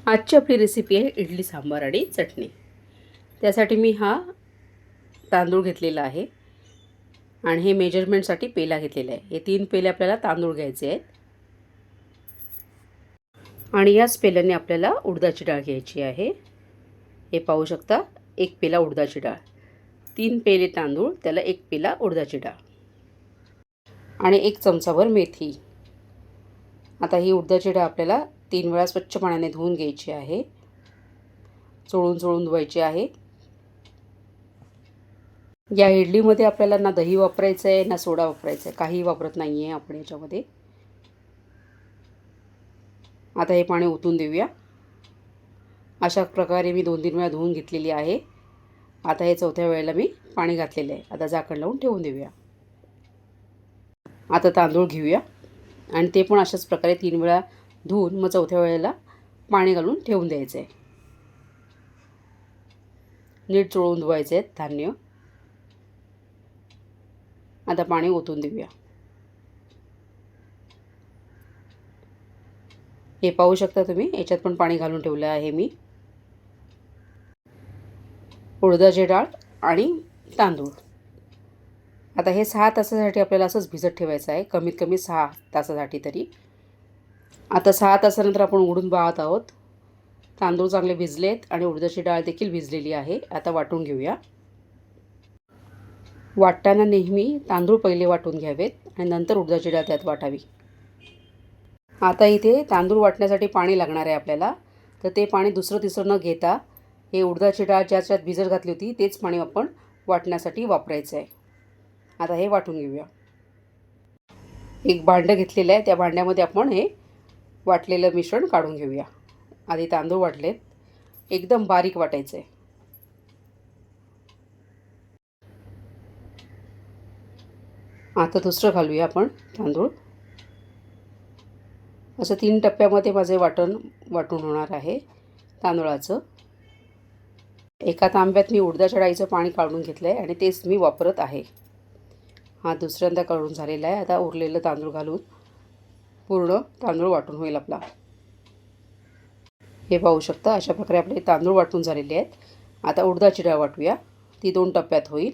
आजची आपली रेसिपी आहे इडली सांबार आणि चटणी। त्यासाठी मी हा तांदूळ घेतलेला आहे आणि हे मेजरमेंटसाठी पेला घेतलेला आहे। हे 3 पेले आपल्याला तांदूळ घ्यायचे आहेत आणि याच पेल्याने आपल्याला उडदाची डाळ घ्यायची आहे। हे पाहू शकता, 1 पेला उडदाची डाळ, 3 पेले तांदूळ, त्याला 1 पेला उडदाची डाळ आणि 1 चमचाभर मेथी। आता ही उडदाची डाळ आपल्याला 3 वेळा स्वच्छ पाण्याने धुवून घ्यायची आहे। चोळून धुवायची आहे। या इडलीमध्ये आपल्याला ना दही वापरायचं आहे ना सोडा वापरायचा आहे, काही वापरत नाही आहे आपण याच्यामध्ये। आता हे पाणी ओतून देऊया। अशा प्रकारे मी 2-3 वेळा धुवून घेतलेली आहे। आता हे चौथ्या वेळेला मी पाणी घातलेले आहे। आता झाकण लावून ठेवून देऊया। आता तांदूळ घेऊया आणि ते पण अशाच प्रकारे 3 वेळा धुवून मग चौथ्या वेळेला पाणी घालून ठेवून द्यायचं आहे। नीट चोळून धुवायचे आहेत धान्य। आता पाणी ओतून देऊया। हे पाहू शकता तुम्ही, याच्यात पण पाणी घालून ठेवलं आहे मी। उडदाची डाळ आणि तांदूळ आता हे 6 तासासाठी आपल्याला असंच भिजत ठेवायचं आहे, कमीत कमी 6 तासासाठी तरी। आता 6 तासानंतर आपण उघडून पाहत आहोत। तांदूळ चांगले भिजलेत आणि उडदाची डाळ देखील भिजलेली आहे। आता वाटून घेऊया। वाटताना नेहमी तांदूळ पहिले वाटून घ्यावेत आणि नंतर उडदाची डाळ त्यात वाटावी। आता इथे तांदूळ वाटण्यासाठी पाणी लागणार आहे आपल्याला, तर ते पाणी दुसरं तिसरं न घेता हे उडदाची डाळ ज्याच्यात भिजत घातली होती तेच पाणी आपण वाटण्यासाठी वापरायचं आहे। आता हे वाटून घेऊया। एक भांडं घेतलेलं आहे, त्या भांड्यामध्ये आपण हे वाटलेलं मिश्रण काढून घेऊया। आधी तांदूळ वाटलेत, एकदम बारीक वाटायचं आहे। आता दुसरं घालूया आपण तांदूळ। असं 3 टप्प्यामध्ये माझे वाटून होणार आहे तांदूळाचं। एका तांब्यात मी उडदाच्या डाळीचं पाणी काढून घेतलं आहे आणि तेच मी वापरत आहे। हा दुसऱ्यांदा काढून झालेला आहे। आता उरलेलं तांदूळ घालून पूर्ण तांदूळ वाटून होईल आपला। हे पाहू शकता, अशा प्रकारे आपले तांदूळ वाटून झालेले आहेत। आता उडदाची डाळ वाटूया, ती 2 टप्प्यात होईल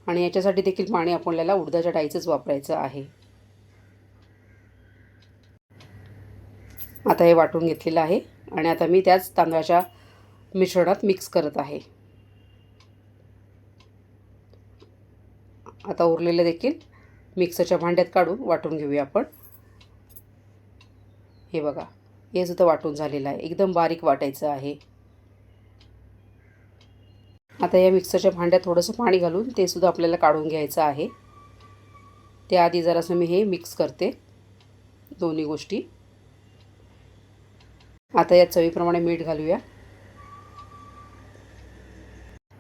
आणि याच्यासाठी देखील पाणी आपल्याला उडदाच्या डाळीचंच वापरायचं आहे। आता हे वाटून घेतलेलं आहे आणि आता मी त्याच तांदळाच्या मिश्रणात मिक्स करत आहे। आता उरलेलं देखील मिक्सरच्या भांड्यात काढून वाटून घेऊया आपण। हे बघा, हे सुद्धा वाटून झालेलं आहे, एकदम बारीक वाटायचं आहे। आता या मिक्सरच्या भांड्यात थोडंसं पाणी घालून ते सुद्धा आपल्याला काढून घ्यायचं आहे। त्याआधी जरासं मी हे मिक्स करते दोन्ही गोष्टी। आता यात चवीप्रमाणे मीठ घालूया।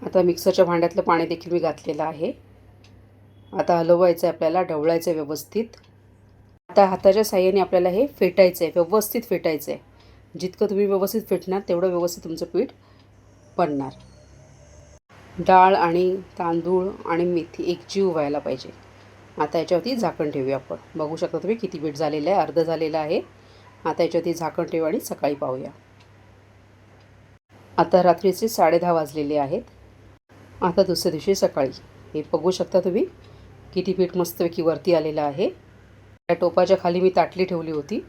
आता मिक्सरच्या भांड्यातलं पाणी देखील मी घातलेलं आहे। आता हलवायचं आहे आपल्याला, ढवळायचं आहे व्यवस्थित। आता हाताच्या साहाय्याने आपल्याला हे फेटायचं आहे, व्यवस्थित फेटायचं आहे। जितकं तुम्ही व्यवस्थित फेटणार तेवढं व्यवस्थित तुमचं पीठ बनणार। डाळ आणि तांदूळ आणि मेथी एकजीव व्हायला पाहिजे। आता याच्यावरती झाकण ठेवूया आपण। बघू शकता तुम्ही किती पीठ झालेलं आहे, अर्धं झालेलं आहे। आता याच्यावरती झाकण ठेवू आणि सकाळी पाहूया। आता रात्रीचे 10:30 वाजलेले आहेत। आता दुसऱ्या दिवशी सकाळी हे बघू शकता तुम्ही किती पीठ मस्तपैकी वरती आलेलं आहे। त्या टोपाच्या खाली मी ताटली ठेवली होती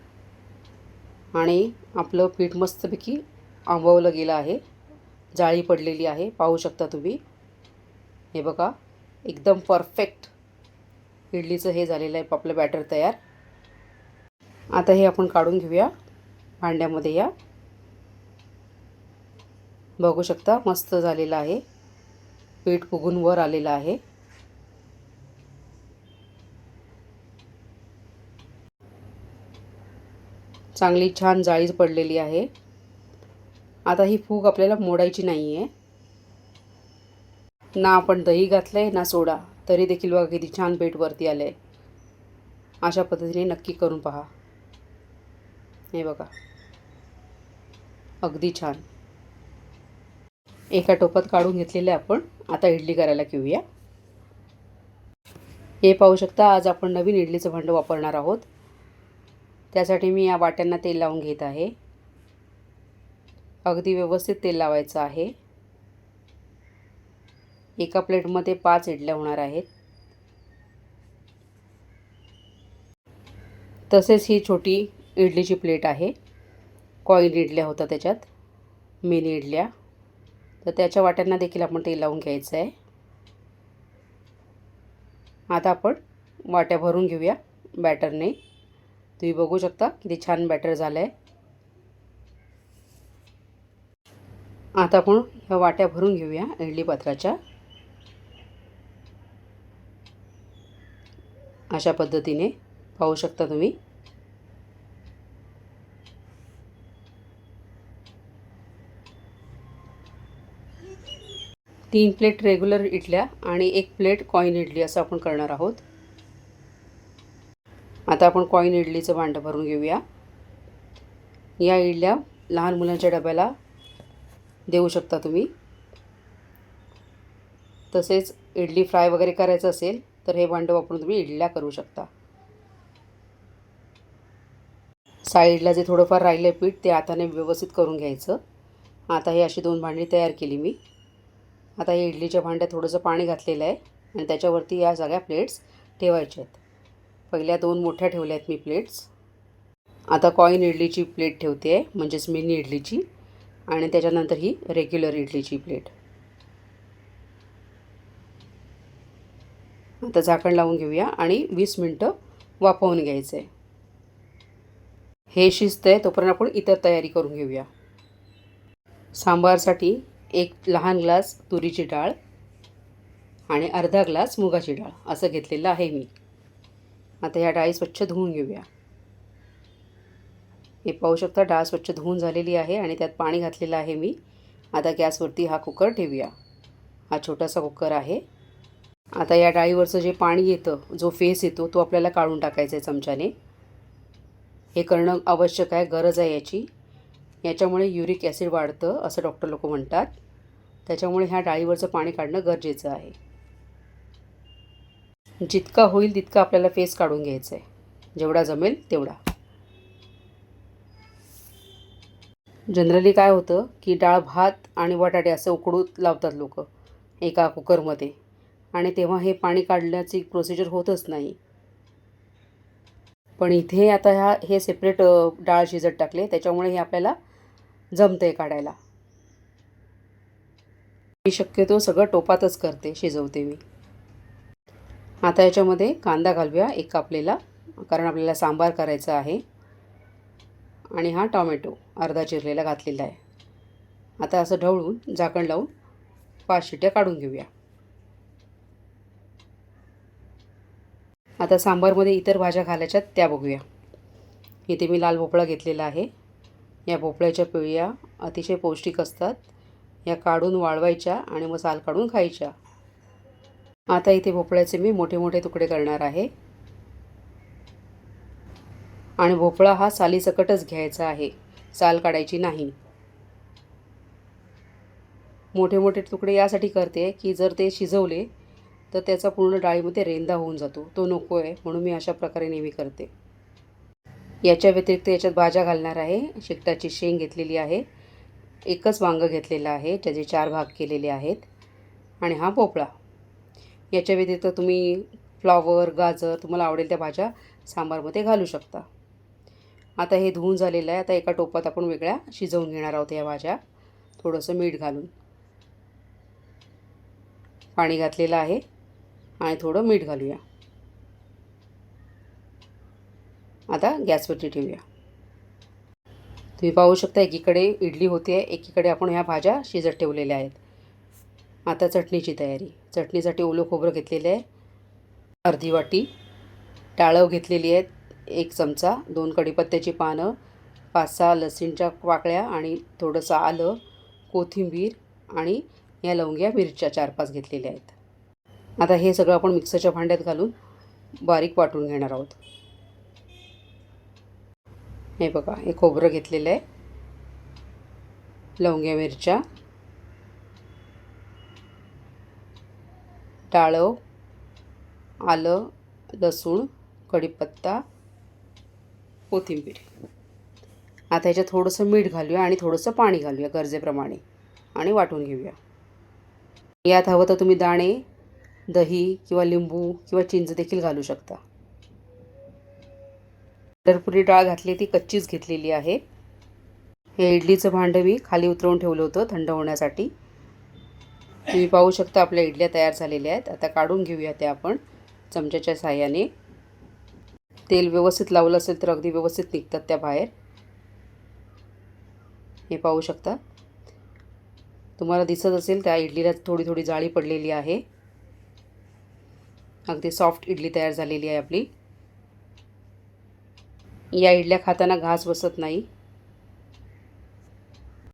आणि आपलं पीठ मस्तपैकी आंबवलं गेलं आहे, जाळी पडलेली आहे, पाहू शकता तुम्ही। हे बघा, एकदम परफेक्ट इडलीचं हे झालेलं आहे आपलं बॅटर तयार। आता हे आपण काढून घेऊया भांड्यामध्ये। या बघू शकता मस्त झालेलं आहे, पीठ फुगून वर आलेलं आहे। चांगली छान जाळी पडलेली आहे। आता ही फूग आपल्याला मोडायची नाही आहे। ना आपण दही घातलं आहे ना सोडा, तरी देखील बघा किती छान पीठ वरती आलं आहे। अशा पद्धतीने नक्की करून पहा। हे बघा, अगदी छान। एका टोपात काढून घेतलेले आपण आता इडली करायला घेऊया। हे पाहू शकता, आज आपण नवीन इडलीचं भांडं वापरणार आहोत। त्यासाठी मी या वाट्यांना तेल लावून घेत आहे। अगदी व्यवस्थित तेल लावायचं आहे. एका प्लेटमध्ये 5 इडल्या होणार आहेत. तसेच ही छोटी इडलीची प्लेट आहे. कॉईन इडल्या होत्या त्याच्यात, मिनी इडल्या. तर त्याच्या वाट्यांना देखील आपण तेल लावून घ्यायचं आहे. आता आपण वाट्या भरून घेऊया बॅटरने. तुम्ही बघू शकता किती छान बॅटर झालं आहे. आता आपण ह्या वाट्या भरून घेऊया इडली पात्राच्या. अशा पद्धतीने पाहू शकता तुम्ही. तीन प्लेट रेग्युलर इडल्या आणि 1 प्लेट कॉईन इडली असं आपण करणार आहोत. आता आपण कॉईन इडलीचं भांडं भरून घेऊया. या इडल्या लहान मुलांच्या डब्याला देऊ शकता तुम्ही. तसेच इडली फ्राय वगैरे करायचं असेल तर हे भांडं वापरून तुम्ही इडल्या करू शकता. साईडला जे थोडंफार राहिलं आहे पीठ ते हाताने व्यवस्थित करून घ्यायचं. आता हे अशी 2 भांडी तयार केली मी. आता या इडलीच्या भांड्यात थोडंसं पाणी घातलेलं आहे आणि त्याच्यावरती या सगळ्या प्लेट्स ठेवायच्या आहेत. पहिल्या 2 मोठ्या ठेवल्या आहेत मी प्लेट्स. आता कॉईन इडलीची प्लेट ठेवते आहे, म्हणजेच मिनी इडलीची, आणि त्याच्यानंतर ही रेग्युलर इडलीची प्लेट. आता झाकण लावून घेऊया आणि 20 मिनटं वाफवून घ्यायचं आहे. हे शिजतं आहे तोपर्यंत आपण इतर तयारी करून घेऊया. सांबारसाठी 1 लहान ग्लास तुरीची डाळ आणि अर्धा ग्लास मुगाची डाळ असं घेतलेलं आहे मी. आता ह्या डाळी स्वच्छ धुवून घेऊया. हे पाहू शकता डाळ स्वच्छ धुवून झालेली आहे आणि त्यात पाणी घातलेलं आहे मी. आता गॅसवरती हा कुकर ठेवूया. हा छोटासा कुकर आहे. आता या डाळीवरचं जे पाणी येतं, जो फेस येतो, तो आपल्याला काढून टाकायचा आहे चमच्याने. हे करणं आवश्यक आहे, गरज आहे याची. याच्यामुळे युरिक ॲसिड वाढतं असं डॉक्टर लोक म्हणतात. त्याच्यामुळे ह्या डाळीवरचं पाणी काढणं गरजेचं आहे. जितका होईल तितका आपल्याला फेस काढून घ्यायचा आहे, जेवढा जमेल तेवढा. जनरली काय होतं की डाळ भात आणि बटाटे असं उकडून लावतात लोक एका कुकरमध्ये, आणि तेव्हा हे पाणी काढण्याची प्रोसिजर होतच नाही. पण इथे आता हे सेपरेट डाळ शिजत टाकले, त्याच्यामुळे हे आपल्याला जमतं आहे काढायला. मी शक्यतो सगळं टोपातच करते, शिजवते मी. आता याच्यामध्ये कांदा घालूया 1 कापलेला, कारण आपल्याला सांबार करायचा आहे. आणि हा टॉमॅटो अर्धा चिरलेला घातलेला आहे. आता असं ढवळून झाकण लावून 5 शिट्ट्या काढून घेऊया. आता सांबारमध्ये इतर भाज्या घालायच्यात त्या बघूया. इथे मी लाल भोपळा घेतलेला आहे. या भोपळ्याच्या पिवळ्या अतिशय पौष्टिक असतात. या काढून वाळवायच्या आणि मग साल काढून खायच्या. आता इथे भोपळ्याचे मी मोठे मोठे तुकडे करणार आहे. आणि भोपळा हा सालीसकटच घ्यायचा आहे, साल काढायची नाही. मोठे मोठे तुकडे यासाठी करते की जर ते शिजवले तर त्याचा पूर्ण डाळीमध्ये रेंदा होऊन जातो, तो नको आहे, म्हणून मी अशा प्रकारे नेहमी करते. याच्या व्यतिरिक्त याच्यात भाज्या घालणार आहे. शेकटाची शेंग घेतलेली आहे, 1च वांगं घेतलेलं आहे, त्याचे 4 भाग केलेले आहेत, आणि हा भोपळा. याच्या व्यतिरिक्त तुम्ही फ्लॉवर, गाजर, तुम्हाला आवडेल त्या भाज्या सांबारमध्ये घालू शकता. आता हे धुवून झालेलं आहे. आता एका टोपात आपण वेगळ्या शिजवून घेणार आहोत या भाज्या, थोडंसं मीठ घालून. पाणी घातलेलं आहे आणि थोडं मीठ घालूया. आता गॅसवरती ठेवूया. तुम्ही पाहू शकता एकीकडे इडली होते आहे, एकीकडे आपण ह्या भाज्या शिजत ठेवलेल्या आहेत. आता चटणीची तयारी. चटणीसाठी ओलं खोबरं घेतलेलं आहे अर्धी वाटी, डाळव घेतलेली आहेत 1 चमचा, 2 कढीपत्त्याची पानं, 5-6 लसूणच्या पाकळ्या आणि थोडंसं आलं, कोथिंबीर आणि या लवंग्या मिरच्या 4-5 घेतलेल्या आहेत. आता हे सगळं आपण मिक्सरच्या भांड्यात घालून बारीक वाटून घेणार आहोत. हे बघा, हे खोबरं घेतलेलं आहे, लवंग्या मिरच्या, डाळव, आलं, लसूण, कढीपत्ता, कोथिंबीर. आता ह्याच्यात थोडंसं मीठ घालूया आणि थोडंसं पाणी घालूया गरजेप्रमाणे आणि वाटून घेऊया. यात हवं तर तुम्ही दाणे, दही किंवा लिंबू किंवा चिंच देखील घालू शकता. पंढरपुरी डाळ घातली ती कच्चीच घेतलेली आहे. हे इडलीचं भांडं मी खाली उतरवून ठेवलं होतं थंड होण्यासाठी. तुम्ही पाहू शकता आपल्या इडल्या तयार झालेल्या आहेत. आता काढून घेऊया त्या आपण चमच्याच्या साहाय्याने. तेल व्यवस्थित लावलं असेल तर अगदी व्यवस्थित निघतात त्या बाहेर. हे पाहू शकता. तुम्हाला दिसत असेल त्या इडलीला थोडी थोडी जाळी पडलेली आहे. अगदी सॉफ्ट इडली तयार झालेली आहे आपली. या इडल्या खाताना घास बसत नाही.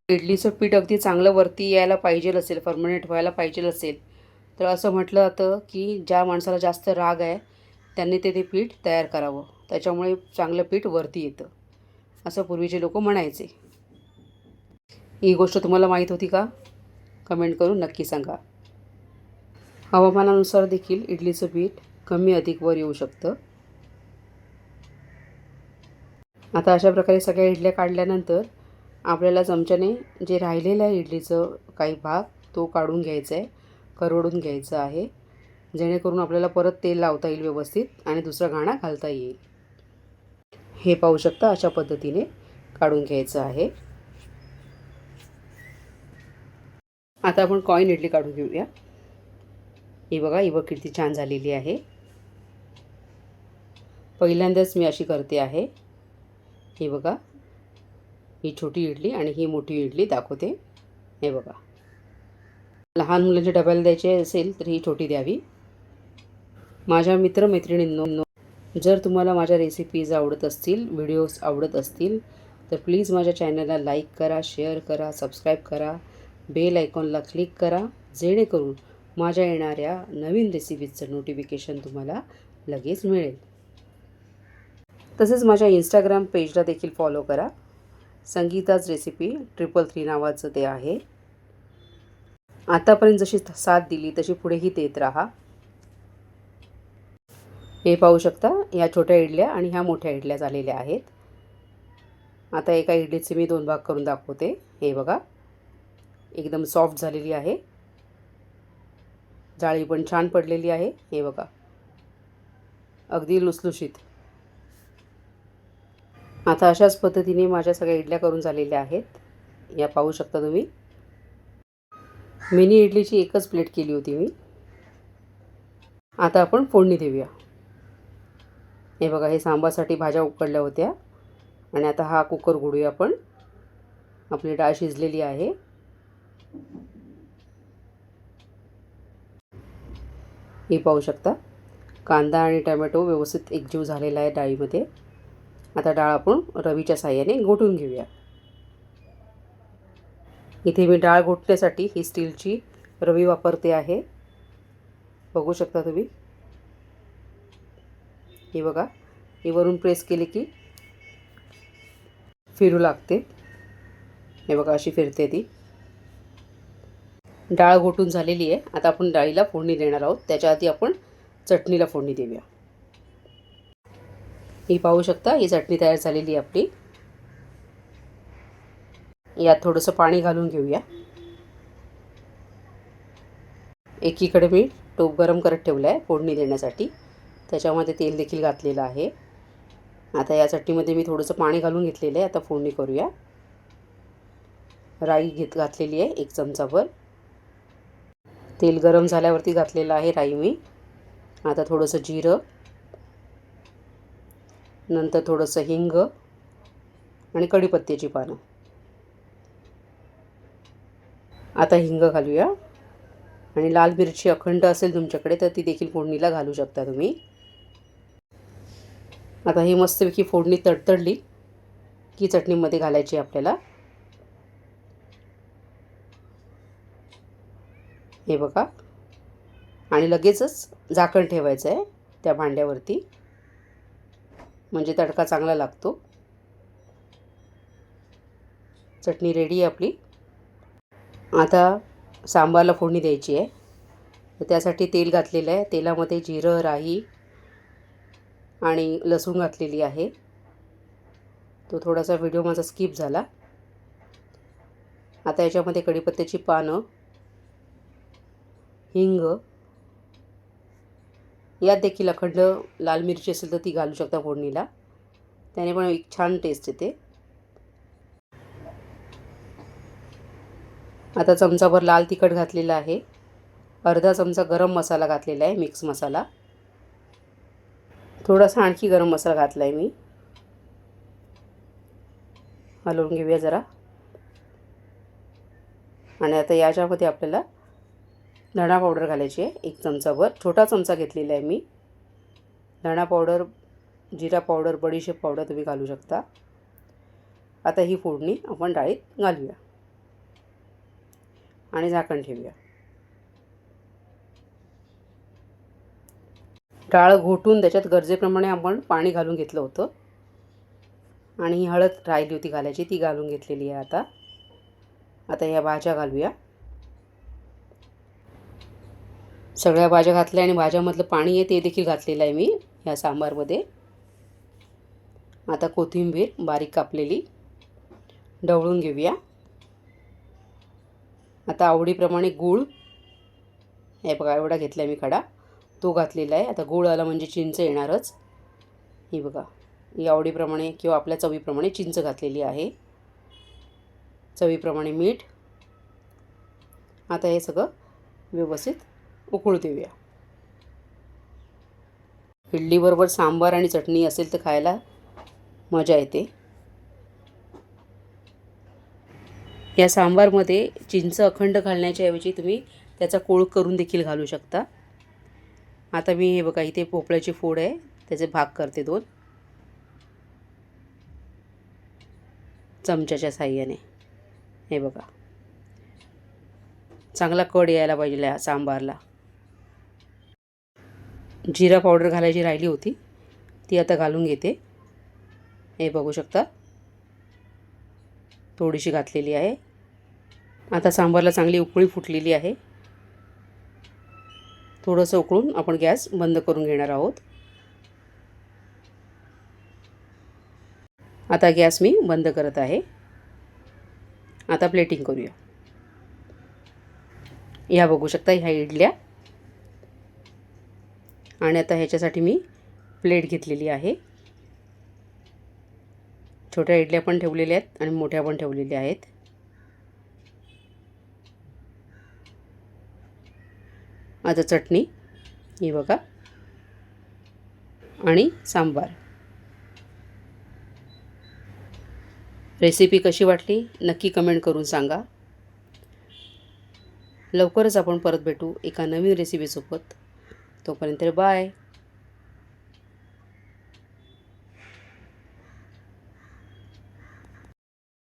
इडलीचं पीठ अगदी चांगलं वरती यायला पाहिजे असेल, फर्मनेट व्हायला पाहिजे असेल तर असं म्हटलं जातं की ज्या माणसाला जास्त राग आहे त्यांनी ते पीठ तयार करावं, त्याच्यामुळे चांगलं पीठ वरती येतं, असं पूर्वीचे लोक म्हणायचे. ही गोष्ट तुम्हाला माहीत होती का? कमेंट करून नक्की सांगा. हवामानानुसार देखील इडलीचं पीठ कमी अधिक वर येऊ शकतं. आता अशा प्रकारे सगळ्या इडल्या काढल्यानंतर आपल्याला चमच्याने जे राहिलेलं आहे इडलीचं काही भाग तो काढून घ्यायचा आहे, करवडून घ्यायचं आहे, जेणेकरून आपल्याला परत तेल लावता येईल व्यवस्थित आणि दुसरा घाणा घालता येईल. हे पाहू शकता अशा पद्धतीने काढून घ्यायचं आहे. आता आपण कॉईन इडली काढून घेऊया. ही बघा, ही बघ किती छान झालेली आहे. पहिल्यांदाच मी अशी करते आहे. हे बघा, ही छोटी इडली आणि ही मोठी इडली दाखवते. हे बघा, लहान मुलांच्या डब्याला द्यायचे असेल तर ही छोटी द्यावी. माझ्या मित्रमैत्रिणींनो, जर तुम्हाला माझ्या रेसिपीज आवडत असतील, व्हिडिओज आवडत असतील तर प्लीज माझ्या चॅनलला लाईक करा, शेअर करा, सबस्क्राईब करा, बेल आयकॉनला क्लिक करा, जेणेकरून माझ्या येणाऱ्या नवीन रेसिपीजचं नोटिफिकेशन तुम्हाला लगेच मिळेल. तसेच माझ्या इंस्टाग्राम पेजला देखील फॉलो करा. संगीताज रेसिपी 333 नावाचं ते आहे. आतापर्यंत जशी साथ दिली तशी पुढेही देत राहा. हे पाहू शकता, ह्या छोट्या इडल्या आणि ह्या मोठ्या इडल्या झालेल्या आहेत. आता एका इडलीचे मी 2 भाग करून दाखवते. हे बघा, एकदम सॉफ्ट झालेली आहे, जाळी पण छान पडलेली आहे. हे बघा, अगदी लुसलुशीत. आता अशाच पद्धतीने माझ्या सगळ्या इडल्या करून झालेल्या आहेत. या पाहू शकता तुम्ही. मिनी इडलीची एकच प्लेट केली होती मी. आता आपण फोडणी देऊया. हे बघा, हे सांबारसाठी भाज्या उकडल्या होत्या आणि आता हा कुकर घोडूया आपण. आपली डाळ शिजलेली आहे. हे पाहू शकता, कांदा आणि टोमॅटो व्यवस्थित एकजीव झालेला आहे डाळीमध्ये. आता डाळ आपण रवीच्या साहाय्याने घोटून घेऊया. इथे मी डाळ घोटण्यासाठी ही स्टीलची रवी वापरते आहे. बघू शकता तुम्ही. हे बघा, ही वरून प्रेस केली की फिरू लागते. हे बघा, अशी फिरते ती. डाळ घोटून झालेली आहे. आता आपण डाळीला फोडणी देणार आहोत. त्याच्या आधी आपण चटणीला फोडणी देऊया. ही पाहू शकता, ही चटणी तयार झालेली आहे आपली. यात थोडंसं पाणी घालून घेऊया. एकीकडे मी टोप गरम करत ठेवला आहे फोडणी देण्यासाठी. त्याच्यामध्ये तेल देखील घातलेलं आहे. आता या चटणीमध्ये मी थोडंसं पाणी घालून घेतलेलं आहे. आता फोडणी करूया. राई घातलेली आहे 1 चमचाभर. तेल गरम झाल्यावरती घातलेलं आहे राई मी. आता थोडंसं जिरं, नंतर थोडंसं हिंग आणि कढीपत्त्याची पानं. आता हिंग घालूया आणि लाल मिरची अखंड असेल तुमच्याकडे तर ती देखील फोडणीला घालू शकता तुम्ही. आता ही मस्तपैकी फोडणी तडतडली की चटणीमध्ये घालायची आपल्याला. हे बघा, आणि लगेचच झाकण ठेवायचं आहे त्या भांड्यावरती, म्हणजे तडका चांगला लागतो. चटणी रेडी आहे आपली. आता सांबारला फोडणी द्यायची आहे. तर त्यासाठी तेल घातलेलं आहे. तेलामध्ये जिरं, राई आणि लसूण घातलेली आहे. तो थोडासा व्हिडिओ माझा स्किप झाला. आता याच्यामध्ये कढीपत्त्याची पानं, हिंग, यात देखील अखंड लाल मिरची असेल तर ती घालू शकता फोडणीला, त्याने पण एक छान टेस्ट येते. आता चमचाभर लाल तिखट घातलेला आहे. अर्धा चमचा गरम मसाला घातलेला आहे, मिक्स मसाला. थोडासा आणखी गरम मसाला घातला आहे मी. हलवून घेऊया जरा. आणि आता याच्यामध्ये आपल्याला धणा पावडर घालायची आहे, 1 चमचाभर. छोटा चमचा घेतलेला आहे मी. धणा पावडर, जिरा पावडर, बडीशेप पावडर तुम्ही घालू शकता. आता ही फोडणी आपण डाळीत घालूया आणि झाकण ठेवूया. डाळ घोटून त्याच्यात गरजेप्रमाणे आपण पाणी घालून घेतलं होतं आणि ही हळद राहिली होती घालायची, ती घालून घेतलेली आहे. आता या भाज्या घालूया. सगळ्या भाज्या घातल्या आणि भाज्यामधलं पाणी आहे ते देखील घातलेलं आहे मी या सांबारमध्ये. आता कोथिंबीर बारीक कापलेली ढवळून घेऊया. आता आवडीप्रमाणे गूळ, हे बघा एवढा घेतला आहे मी खडा, तो घातलेला आहे. आता गूळ आला म्हणजे चिंच येणारच. ही बघा, ही आवडीप्रमाणे किंवा आपल्या चवीप्रमाणे चिंच घातलेली आहे. चवीप्रमाणे मीठ. आता हे सगळं व्यवस्थित उकळू देऊया. इडलीबरोबर सांबार आणि चटणी असेल तर खायला मजा येते. या सांबारमध्ये चिंच अखंड घालण्याच्या ऐवजी तुम्ही त्याचा कोळ करून देखील घालू शकता. आता मी हे बघा इथे भोपळ्याची फोड आहे, त्याचे भाग करते 2 चमच्याच्या साहाय्याने. हे बघा, चांगला कड यायला पाहिजे या सांबारला. जिरा पावडर घालायची राहिली होती, ती आता घालून घेते. हे बघू शकता, थोडीशी घातलेली आहे. आता सांबारला चांगली उकळी फुटलेली आहे. थोडंसं उकळून आपण गॅस बंद करून घेणार आहोत. आता गॅस मी बंद करत आहे. आता प्लेटिंग करूया. या बघू शकता ह्या इडल्या. आणि आता ह्याच्यासाठी मी प्लेट घेतलेली आहे. छोट्या इडल्या पण ठेवलेल्या आहेत आणि मोठ्या पण ठेवलेल्या आहेत. आता चटणी ही बघा आणि सांबार. रेसिपी कशी वाटली नक्की कमेंट करून सांगा. लवकरच आपण परत भेटू एका नवीन रेसिपीसोबत. तोपर्यंत बाय.